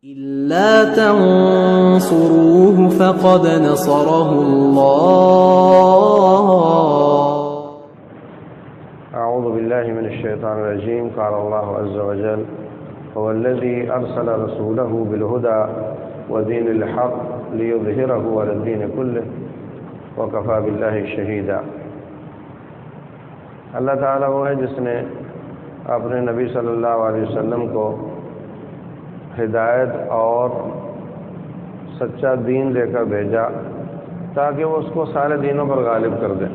إلا تنصروه فقد نصره الله. أعوذ بالله من الشيطان الرجيم. قال الله عز وجل: هو الذي أرسل رسوله بالهدى ودين الحق ليظهره على الدين كله وكفى بالله شهيدا. اللہ تعالیٰ وہ ہے جس نے اپنے نبی صلی اللہ علیہ وسلم کو ہدایت اور سچا دین دے کر بھیجا تاکہ وہ اس کو سارے دینوں پر غالب کر دے.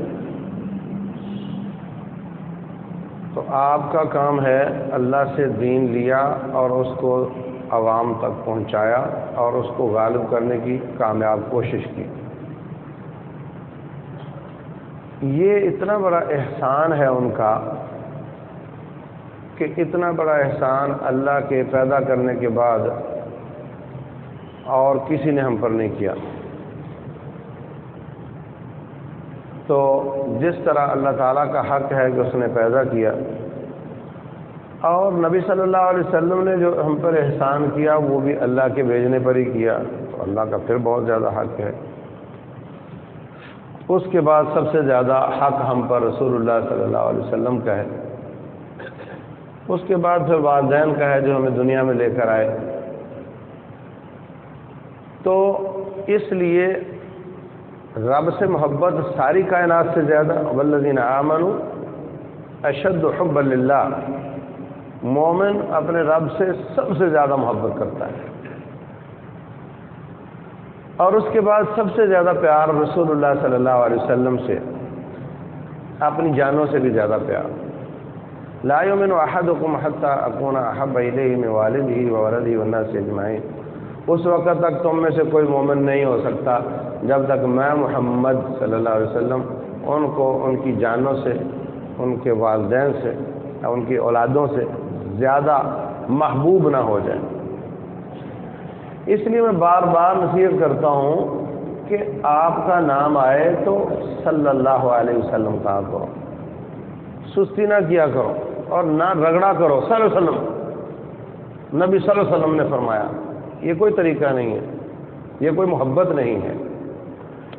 تو آپ کا کام ہے اللہ سے دین لیا اور اس کو عوام تک پہنچایا اور اس کو غالب کرنے کی کامیاب کوشش کی. یہ اتنا بڑا احسان ہے ان کا کہ اتنا بڑا احسان اللہ کے پیدا کرنے کے بعد اور کسی نے ہم پر نہیں کیا. تو جس طرح اللہ تعالیٰ کا حق ہے کہ اس نے پیدا کیا اور نبی صلی اللہ علیہ وسلم نے جو ہم پر احسان کیا وہ بھی اللہ کے بھیجنے پر ہی کیا، تو اللہ کا پھر بہت زیادہ حق ہے. اس کے بعد سب سے زیادہ حق ہم پر رسول اللہ صلی اللہ علیہ وسلم کا ہے. اس کے بعد پھر والدین کا ہے جو ہمیں دنیا میں لے کر آئے. تو اس لیے رب سے محبت ساری کائنات سے زیادہ، والذین آمنوا اشد حبا للہ، مومن اپنے رب سے سب سے زیادہ محبت کرتا ہے. اور اس کے بعد سب سے زیادہ پیار رسول اللہ صلی اللہ علیہ وسلم سے، اپنی جانوں سے بھی زیادہ پیار. لا یؤمن احدکم حتی اکون احب الیہ من والدہ وولدہ والناس اجمعین. اس وقت تک تم میں سے کوئی مومن نہیں ہو سکتا جب تک میں محمد صلی اللہ علیہ وسلم ان کو ان کی جانوں سے، ان کے والدین سے، ان کی اولادوں سے زیادہ محبوب نہ ہو جائے. اس لیے میں بار بار نصیحت کرتا ہوں کہ آپ کا نام آئے تو صلی اللہ علیہ وسلم کہا کرو، سستی نہ کیا کرو اور نہ رگڑا کرو. صلی اللہ علیہ وسلم، نبی صلی اللہ علیہ وسلم نے فرمایا. یہ کوئی طریقہ نہیں ہے، یہ کوئی محبت نہیں ہے،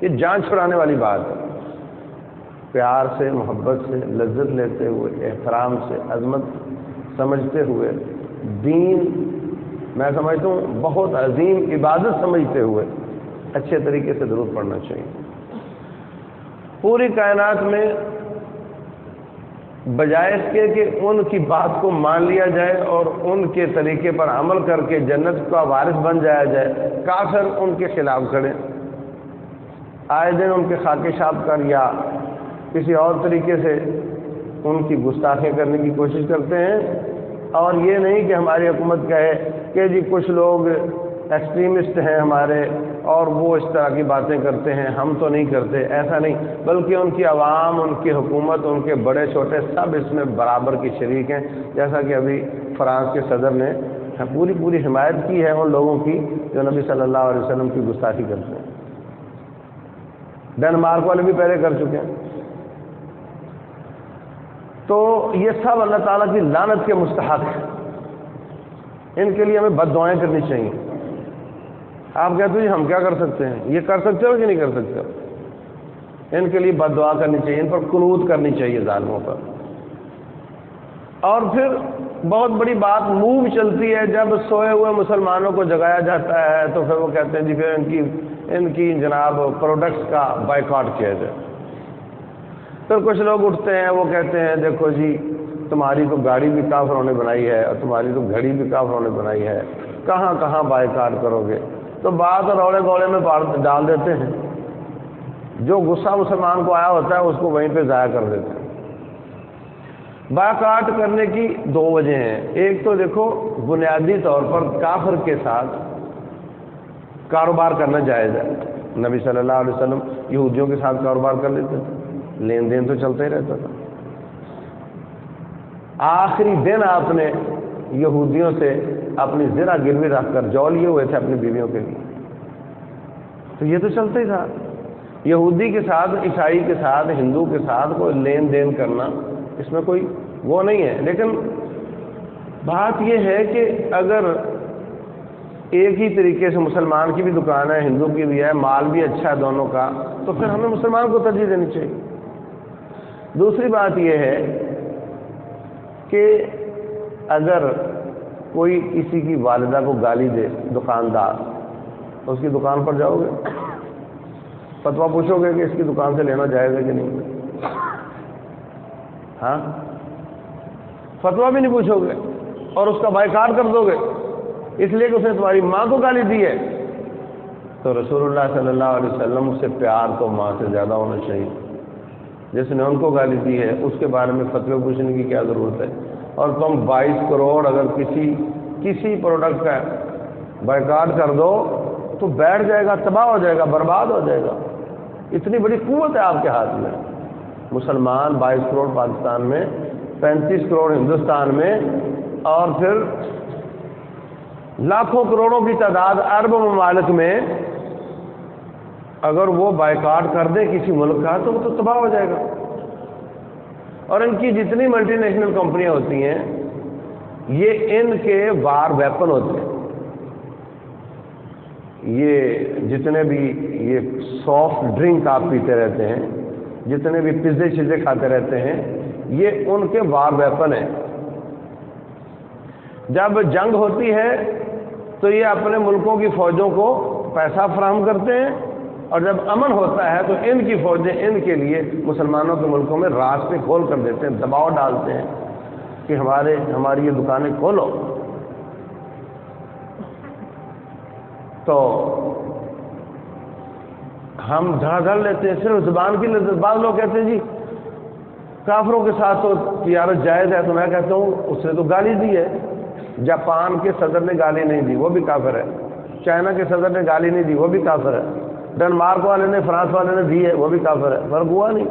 یہ جان چھڑانے والی بات ہے. پیار سے، محبت سے، لذت لیتے ہوئے، احترام سے، عظمت سمجھتے ہوئے، دین میں سمجھتا ہوں بہت عظیم عبادت سمجھتے ہوئے اچھے طریقے سے درود پڑھنا چاہیے. پوری کائنات میں بجائے اس کے کہ ان کی بات کو مان لیا جائے اور ان کے طریقے پر عمل کر کے جنت کا وارث بن جایا جائے، کافر ان کے خلاف کھڑے، آئے دن ان کے خاکے شاب کر یا کسی اور طریقے سے ان کی گستاخی کرنے کی کوشش کرتے ہیں. اور یہ نہیں کہ ہماری حکومت کہے کہ جی کچھ لوگ ایکسٹریمسٹ ہیں ہمارے اور وہ اس طرح کی باتیں کرتے ہیں، ہم تو نہیں کرتے. ایسا نہیں، بلکہ ان کی عوام، ان کی حکومت، ان کے بڑے چھوٹے سب اس میں برابر کی شریک ہیں. جیسا کہ ابھی فرانس کے صدر نے پوری حمایت کی ہے ان لوگوں کی جو نبی صلی اللہ علیہ وسلم کی گستاخی کرتے ہیں. ڈنمارک والے بھی پہلے کر چکے ہیں. تو یہ سب اللہ تعالیٰ کی لعنت کے مستحق ہیں. ان کے لیے ہمیں بد دعائیں کرنی چاہیے. آپ کہتے ہیں جی ہم کیا کر سکتے ہیں؟ یہ کر سکتے ہو کہ نہیں کر سکتے ہو؟ ان کے لیے بد دعا کرنی چاہیے، ان پر قنوت کرنی چاہیے ظالموں پر. اور پھر بہت بڑی بات منہ چلتی ہے جب سوئے ہوئے مسلمانوں کو جگایا جاتا ہے تو پھر وہ کہتے ہیں جی پھر ان کی جناب پروڈکٹس کا بائیکاٹ کیا جائے. پھر کچھ لوگ اٹھتے ہیں، وہ کہتے ہیں دیکھو جی تمہاری تو گاڑی بھی کافروں نے بنائی ہے اور تمہاری تو گھڑی بھی کافروں نے بنائی ہے، کہاں کہاں بائیکاٹ کرو گے. تو بات روڑے گوڑے میں ڈال دیتے ہیں. جو غصہ مسلمان کو آیا ہوتا ہے اس کو وہیں پہ ضائع کر دیتے ہیں. بائیکاٹ کرنے کی دو وجہ ہیں. ایک تو دیکھو بنیادی طور پر کافر کے ساتھ کاروبار کرنا جائز ہے. نبی صلی اللہ علیہ وسلم یہودیوں کے ساتھ کاروبار کر لیتے تھے، لین دین تو چلتا ہی رہتا تھا. آخری دن آپ نے یہودیوں سے اپنی زرہ گروی رکھ کر جو لیے ہوئے تھے اپنی بیویوں کے لیے، تو یہ تو چلتا ہی تھا. یہودی کے ساتھ، عیسائی کے ساتھ، ہندو کے ساتھ کوئی لین دین کرنا اس میں کوئی وہ نہیں ہے. لیکن بات یہ ہے کہ اگر ایک ہی طریقے سے مسلمان کی بھی دکان ہے، ہندو کی بھی ہے، مال بھی اچھا ہے دونوں کا، تو پھر ہمیں مسلمان کو ترجیح دینی چاہیے۔ دوسری بات یہ ہے کہ اگر کوئی کسی کی والدہ کو گالی دے دکاندار، تو اس کی دکان پر جاؤ گے، فتویٰ پوچھو گے کہ اس کی دکان سے لینا جائز ہے کہ نہیں؟ ہاں، فتویٰ بھی نہیں پوچھو گے اور اس کا بائیکاٹ کر دو گے اس لیے کہ اس نے تمہاری ماں کو گالی دی ہے۔ تو رسول اللہ صلی اللہ علیہ وسلم سے پیار تو ماں سے زیادہ ہونا چاہیے۔ جس نے ان کو گالی دی ہے اس کے بارے میں فتوی پوچھنے کی کیا ضرورت ہے؟ اور تم 22 کروڑ اگر کسی پروڈکٹ کا بائیکاٹ کر دو تو بیٹھ جائے گا، تباہ ہو جائے گا، برباد ہو جائے گا۔ اتنی بڑی قوت ہے آپ کے ہاتھ میں۔ مسلمان 22 کروڑ پاکستان میں، 35 کروڑ ہندوستان میں، اور پھر لاکھوں کروڑوں کی تعداد عرب ممالک میں، اگر وہ بائیکاٹ کر دے کسی ملک کا تو وہ تو تباہ ہو جائے گا۔ اور ان کی جتنی ملٹی نیشنل کمپنیاں ہوتی ہیں یہ ان کے وار ویپن ہوتے ہیں۔ یہ جتنے بھی یہ سافٹ ڈرنک آپ پیتے رہتے ہیں، جتنے بھی پیزے چیزیں کھاتے رہتے ہیں، یہ ان کے وار ویپن ہیں۔ جب جنگ ہوتی ہے تو یہ اپنے ملکوں کی فوجوں کو پیسہ فراہم کرتے ہیں، اور جب امن ہوتا ہے تو ان کی فوجیں ان کے لیے مسلمانوں کے ملکوں میں راستے کھول کر دیتے ہیں، دباؤ ڈالتے ہیں کہ ہماری یہ دکانیں کھولو۔ تو ہم جھاڑ لیتے ہیں صرف زبان کی لذت۔ بعض لوگ کہتے ہیں جی کافروں کے ساتھ تو تجارت جائز ہے، تو میں کہتا ہوں اس نے تو گالی دی ہے۔ جاپان کے صدر نے گالی نہیں دی، وہ بھی کافر ہے۔ چائنا کے صدر نے گالی نہیں دی، وہ بھی کافر ہے۔ ڈنمارک والے نے، فرانس والے نے دی ہے، وہ بھی کافر ہے۔ فرق ہوا نہیں۔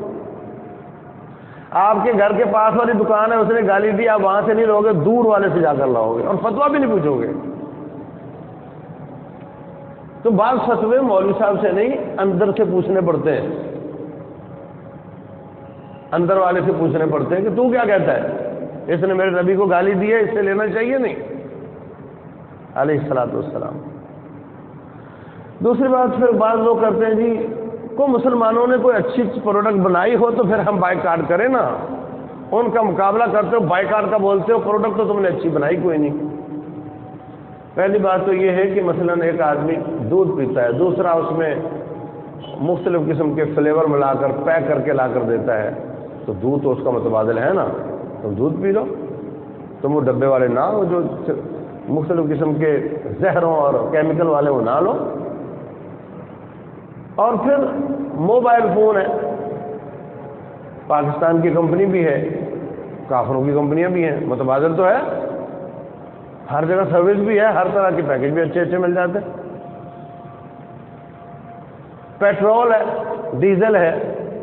آپ کے گھر کے پاس والی دکان ہے، اس نے گالی دی، آپ وہاں سے نہیں لو گے، دور والے سے جا کر لاؤ گے، اور فتویٰ بھی نہیں پوچھو گے۔ تو بعض فتوے مولوی صاحب سے نہیں، اندر سے پوچھنے پڑتے ہیں، اندر والے سے پوچھنے پڑتے ہیں کہ تو کیا کہتا ہے، اس نے میرے نبی کو گالی دی ہے، اس سے لینا چاہیے نہیں، علیہ الصلوۃ والسلام۔ دوسری بات پھر بعض لوگ کرتے ہیں جی کو مسلمانوں نے کوئی اچھی پروڈکٹ بنائی ہو تو پھر ہم بائیکاٹ کریں نا، ان کا مقابلہ کرتے ہو، بائیکاٹ کا بولتے ہو، پروڈکٹ تو تم نے اچھی بنائی کوئی نہیں۔ پہلی بات تو یہ ہے کہ مثلا ایک آدمی دودھ پیتا ہے، دوسرا اس میں مختلف قسم کے فلیور ملا کر پیک کر کے لا کر دیتا ہے، تو دودھ تو اس کا متبادل ہے نا، تم دودھ پی لو، تم وہ ڈبے والے نہ ہو جو مختلف قسم کے زہروں اور کیمیکل والے وہ نہ لو۔ اور پھر موبائل فون ہے، پاکستان کی کمپنی بھی ہے، کافروں کی کمپنیاں بھی ہیں، متبادل تو ہے، ہر جگہ سروس بھی ہے، ہر طرح کے پیکج بھی اچھے مل جاتے ہیں۔ پیٹرول ہے، ڈیزل ہے،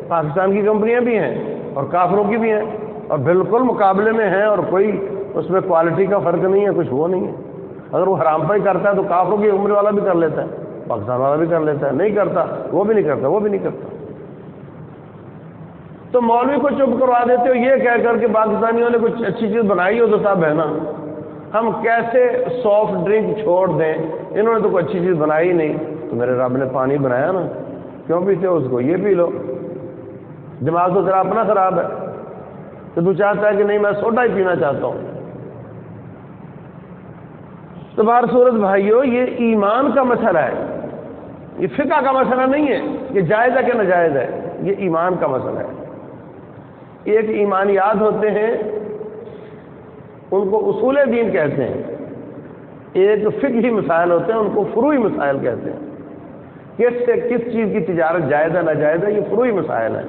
پاکستان کی کمپنیاں بھی ہیں اور کافروں کی بھی ہیں، اور بالکل مقابلے میں ہیں، اور کوئی اس میں کوالٹی کا فرق نہیں ہے، کچھ وہ نہیں ہے۔ اگر وہ حرام پائی کرتا ہے تو کافروں کی عمر والا بھی کر لیتا ہے، پاکستان والا بھی کر لیتا ہے، نہیں کرتا وہ بھی نہیں کرتا، وہ بھی نہیں کرتا۔ تو مولوی کو چپ کروا دیتے ہو یہ کہہ کر کہ پاکستانیوں نے کچھ اچھی چیز بنائی ہو تو صاحب ہے نا، ہم کیسے سافٹ ڈرنک چھوڑ دیں، انہوں نے تو کوئی اچھی چیز بنائی نہیں، تو میرے رب نے پانی بنایا نا، کیوں پیتے ہو اس کو، یہ پی لو۔ دماغ تو ذرا اپنا خراب ہے، تو تو چاہتا ہے کہ نہیں میں سوڈا ہی پینا چاہتا ہوں۔ تو بہر صورت بھائیو یہ ایمان کا مسئلہ ہے، یہ فقہ کا مسئلہ نہیں ہے کہ جائز ہے کہ ناجائز ہے، یہ ایمان کا مسئلہ ہے۔ ایک ایمانیات ہوتے ہیں، ان کو اصول دین کہتے ہیں، ایک فقہی مسائل ہوتے ہیں، ان کو فروعی مسائل کہتے ہیں۔ کس چیز کی تجارت جائز ہے ناجائز ہے، یہ فروعی مسائل ہے،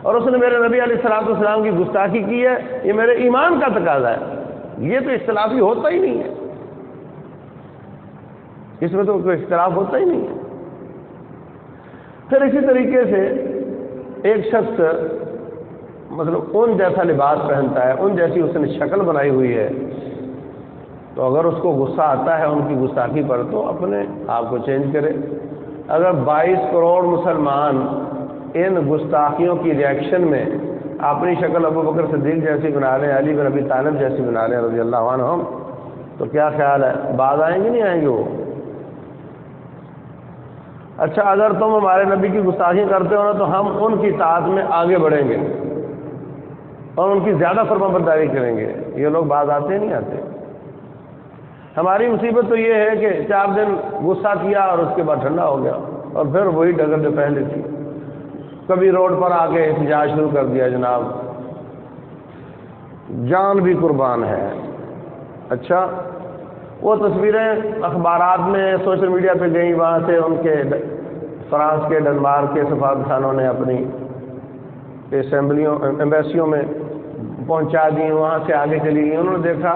اور اس نے میرے نبی علیہ الصلوۃ والسلام کی گستاخی کی ہے، یہ میرے ایمان کا تقاضا ہے، یہ تو اختلافی ہوتا ہی نہیں ہے، اس میں تو کوئی اختلاف ہوتا ہی نہیں ہے۔ پھر اسی طریقے سے ایک شخص مطلب ان جیسا لباس پہنتا ہے، ان جیسی اس نے شکل بنائی ہوئی ہے، تو اگر اس کو غصہ آتا ہے ان کی گستاخی پر تو اپنے آپ کو چینج کرے۔ اگر 22 کروڑ مسلمان ان گستاخیوں کی ریئیکشن میں اپنی شکل ابو بکر صدیق جیسی بنا لیں، علی بن ابی طالب جیسی بنا لیں رضی اللہ عنہم، تو کیا خیال ہے بعد آئیں گے نہیں آئیں گے وہ؟ اچھا اگر تم ہمارے نبی کی گستاخی کرتے ہو نا تو ہم ان کی اطاعت میں آگے بڑھیں گے اور ان کی زیادہ فرما برداری کریں گے. یہ لوگ بعد آتے نہیں آتے. ہماری مصیبت تو یہ ہے کہ 4 دن غصہ کیا اور اس کے بعد ٹھنڈا ہو گیا اور پھر وہی ڈگر جو پہلے تھی. کبھی روڈ پر آ کے احتجاج شروع کر دیا جناب، جان بھی قربان ہے. اچھا وہ تصویریں اخبارات میں سوشل میڈیا پہ گئیں، وہاں سے ان کے فرانس کے ڈنمارک کے سفارتخانوں نے اپنی ایمبیسیوں میں پہنچا دی، وہاں سے آگے چلی گئی. انہوں نے دیکھا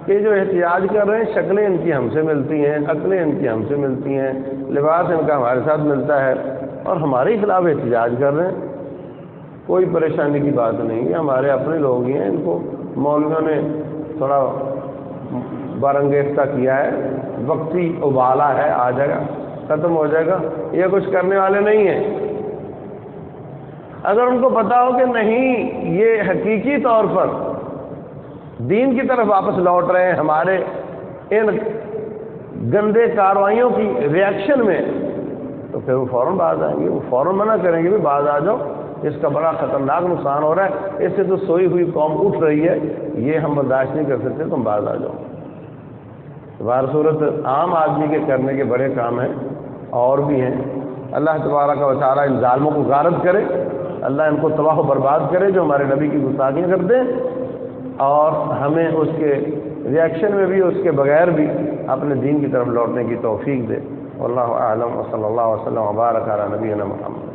کہ جو احتجاج کر رہے ہیں شکلیں ان کی ہم سے ملتی ہیں، عقلیں ان کی ہم سے ملتی ہیں، لباس ان کا ہمارے ساتھ ملتا ہے اور ہمارے خلاف احتجاج کر رہے ہیں. کوئی پریشانی کی بات نہیں، یہ ہمارے اپنے لوگ ہی ہیں. ان کو مولویوں نے تھوڑا بارانگیختہ کیا ہے، وقتی ابالا ہے، آ جائے گا، ختم ہو جائے گا. یہ کچھ کرنے والے نہیں ہیں. اگر ان کو پتا ہو کہ نہیں یہ حقیقی طور پر دین کی طرف واپس لوٹ رہے ہیں ہمارے ان گندے کارروائیوں کی ریئیکشن میں، تو پھر وہ فوراً باز آئیں گے. وہ فوراً منع کریں گے بھی باز آ جاؤ، اس کا بڑا خطرناک نقصان ہو رہا ہے، اس سے تو سوئی ہوئی قوم اٹھ رہی ہے، یہ ہم برداشت نہیں کر سکتے، تم باز آ جاؤ. بہر صورت عام آدمی کے کرنے کے بڑے کام ہیں اور بھی ہیں. اللہ تبارک و تعالیٰ ان ظالموں کو غارت کرے، اللہ ان کو تباہ و برباد کرے جو ہمارے نبی کی گستاخیاں کرتے ہیں، اور ہمیں اس کے ریئیکشن میں بھی، اس کے بغیر بھی اپنے دین کی طرف لوٹنے کی توفیق دے. واللہ اعلم وصلی اللہ وسلم وبارک علی نبینا محمد.